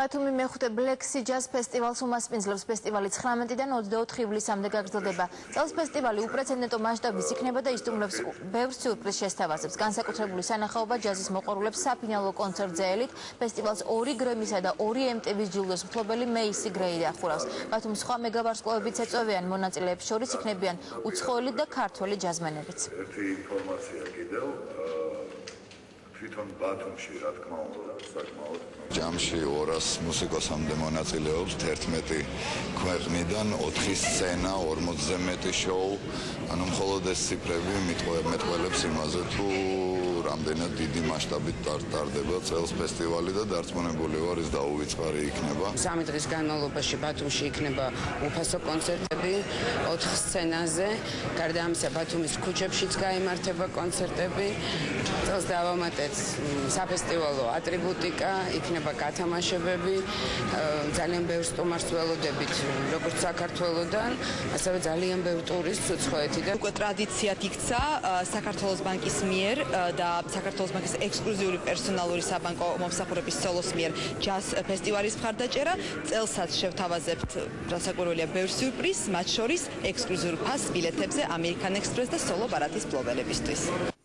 ბათუმი მეხუთე Black Sea Jazz ფესტივალს უმასპინძლებს. ფესტივალი 19-დან 24 ივლისამდე გაგრძელდება. წელს ფესტივალი უპრეცედენტო მასშტაბის იქნება და ისტუმრებს ბევრ სიურპრიზს შესთავაზებს. განსაკუთრებული სანახაობა ჯაზის მოყვარულებს საფინალო კონცერტზე ელით. ფესტივალს 2 გრემისა და 2 MTV-ის ჯილდოს მფლობელი მეისი გრეი ახურავს. ბათუმის სხვა მეგავარსკვლავებიც ეწვევიან, მონაწილეებს შორის იქნებიან უცხოელი და ქართველი ჯაზმენებიც. ერთი ინფორმაცია კიდევ თვითონ ბათუმში რა თქმა უნდა საკმაოდ ჯამში 200 მუსიკოსამდე მონაწილეობს 11 ქვეყნიდან 4 სცენა 40-ზე მეტი შოუ ანუ მხოლოდ ეს ციფრები მეტყველებს იმაზე თუ რამდენად დიდი მასშტაბით ტარდება წელს ფესტივალი და დარწმუნებული ვარ ის დაუვიწყარი იქნება. 3 დღის განმავლობაში ბათუმში იქნება უფასო კონცერტები 4 სცენაზე. გარდა ამისა ბათუმის ქუჩებშიც გაიმართება კონცერტები. წელს დავამატეთ საფესტივალო ატრიბუტიკა, იქნება გათამაშებები, ძალიან ბევრ სტუმარს ველოდებით, როგორც საქართველოდან, ასევე ძალიან ბევრ ტურისტს უცხოეთიდან. უკვე ტრადიციად იქცა საქართველოს ბანკის მიერ და საქართველოს ბანკის ექსკლუზიური პერსონალური საბანკო მომსახურების სოლოს მიერ ჯაზ ფესტივალის მხარდაჭერა. წელსაც შევთავაზებთ განსაკუთრებულია ბევრ სიურპრიზს, მათ შორის ექსკლუზიურ ფასს ბილეთებზე American Express და სოლო ბარათის მფლობელებისთვის.